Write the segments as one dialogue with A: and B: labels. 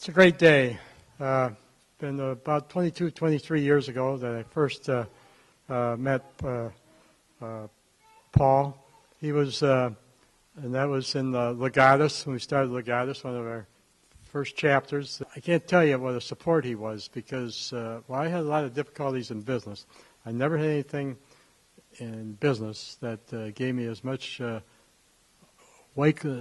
A: It's a great day. Been about 22, 23 years ago that I first met Paul. He was, and that was in Legatus, when we started Legatus, one of our first chapters. I can't tell you what a support he was because, I had a lot of difficulties in business. I never had anything in business that gave me as much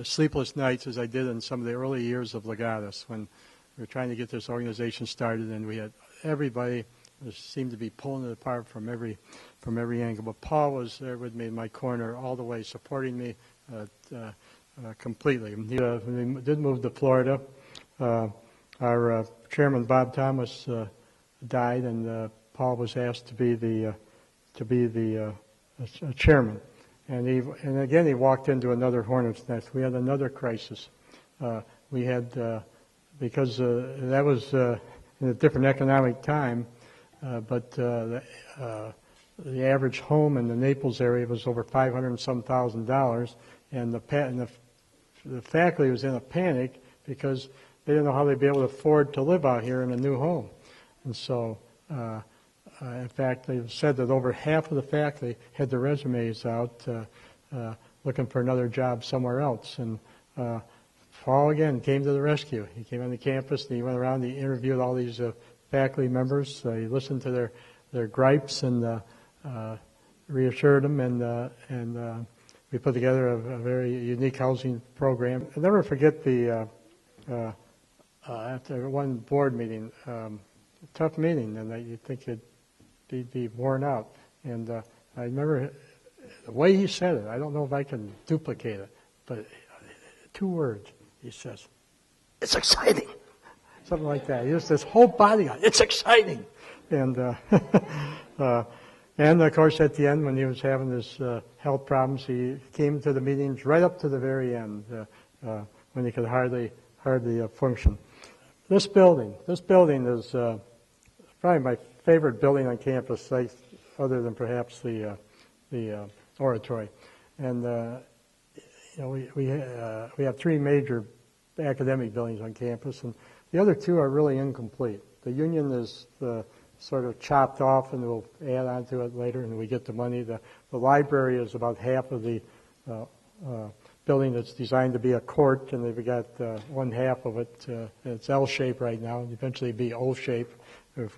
A: sleepless nights as I did in some of the early years of Legatus when we were trying to get this organization started, and we had everybody seemed to be pulling it apart from every angle. But Paul was there with me in my corner all the way, supporting me completely. When we did move to Florida, our chairman Bob Thomas died, and Paul was asked to be the chairman. And again, he walked into another hornet's nest. We had another crisis. We had, because that was in a different economic time, but the average home in the Naples area was over $500 and some $1,000, and the faculty was in a panic because they didn't know how they'd be able to afford to live out here in a new home. And so, in fact, they said that over half of the faculty had their resumes out looking for another job somewhere else. And Paul, again, came to the rescue. He came on the campus, and he went around, he interviewed all these faculty members. He listened to their gripes and reassured them, and we put together a very unique housing program. I'll never forget after one board meeting, a tough meeting, and you'd think he'd be worn out. And I remember the way he said it. I don't know if I can duplicate it, but 2 words. He says, "It's exciting." Something like that. He just this whole body, "It's exciting." And and of course at the end when he was having his health problems, he came to the meetings right up to the very end when he could hardly function. This building is probably my favorite building on campus, other than perhaps the oratory. And we have 3 major academic buildings on campus, and the other 2 are really incomplete. The Union is sort of chopped off, and we'll add on to it later, and we get the money. The library is about half of the building that's designed to be a court, and they've got one half of it. It's L-shaped right now, and eventually be O-shaped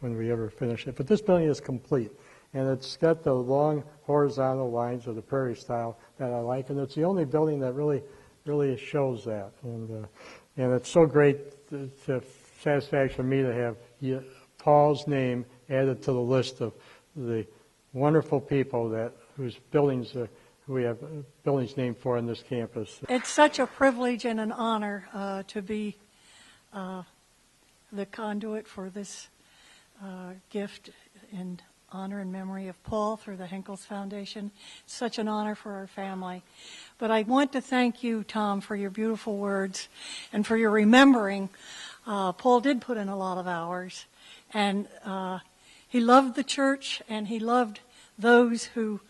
A: when we ever finish it. But this building is complete, and it's got the long horizontal lines of the prairie style that I like, and it's the only building that really shows that. And it's so great, it's a satisfaction for me to have Paul's name added to the list of the wonderful people whose buildings we have buildings named for on this campus.
B: It's such a privilege and an honor to be the conduit for this gift in honor and memory of Paul through the Henkels Foundation. Such an honor for our family. But I want to thank you, Tom, for your beautiful words and for your remembering. Paul did put in a lot of hours, and he loved the church, and he loved those who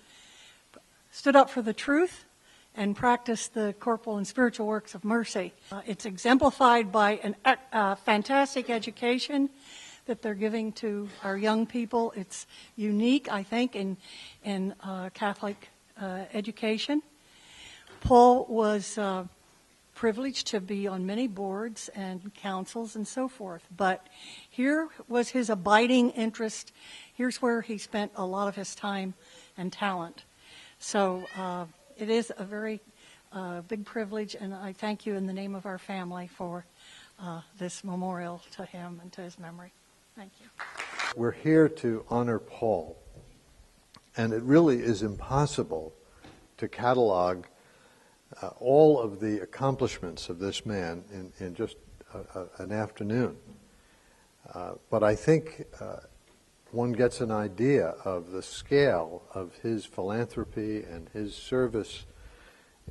B: stood up for the truth and practiced the corporal and spiritual works of mercy. It's exemplified by a fantastic education that they're giving to our young people. It's unique, I think, in Catholic education. Paul was privileged to be on many boards and councils and so forth, but here was his abiding interest. Here's where he spent a lot of his time and talent. So it is a very big privilege, and I thank you in the name of our family for this memorial to him and to his memory. Thank you.
C: We're here to honor Paul, and it really is impossible to catalog all of the accomplishments of this man in just an afternoon. But I think one gets an idea of the scale of his philanthropy and his service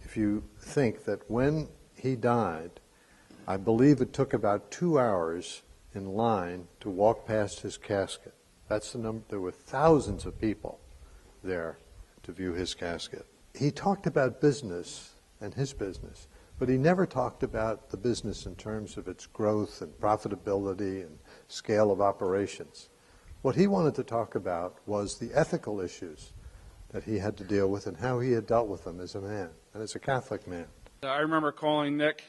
C: if you think that when he died, I believe it took about 2 hours in line to walk past his casket. That's the number. There were thousands of people there to view his casket. He talked about business and his business but he never talked about the business in terms of its growth and profitability and scale of operations. What he wanted to talk about was the ethical issues that he had to deal with and how he had dealt with them as a man and as a Catholic man.
D: I remember calling Nick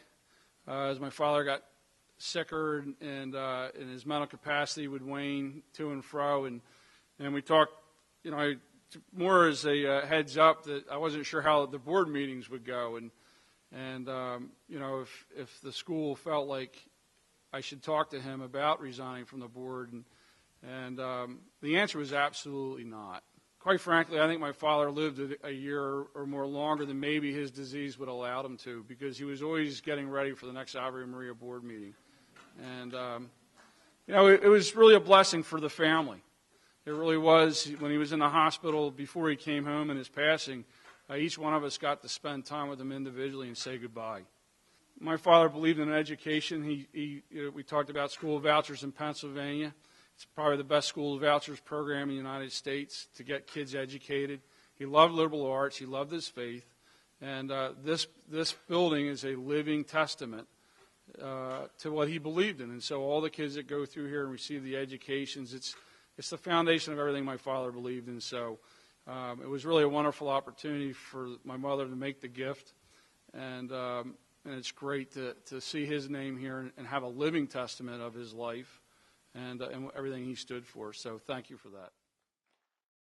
D: as my father got sicker and his mental capacity would wane to and fro, and we talked, more as a heads up that I wasn't sure how the board meetings would go, and if the school felt like I should talk to him about resigning from the board, and the answer was absolutely not. Quite frankly, I think my father lived a year or more longer than maybe his disease would allow him to, because he was always getting ready for the next Ave Maria board meeting. And, it was really a blessing for the family. It really was. When he was in the hospital before he came home in his passing, each one of us got to spend time with him individually and say goodbye. My father believed in education. We talked about school vouchers in Pennsylvania. It's probably the best school vouchers program in the United States to get kids educated. He loved liberal arts. He loved his faith. And this building is a living testament to what he believed in. And so all the kids that go through here and receive the educations, it's the foundation of everything my father believed in. So it was really a wonderful opportunity for my mother to make the gift. And it's great to see his name here and have a living testament of his life and everything he stood for. So thank you for that.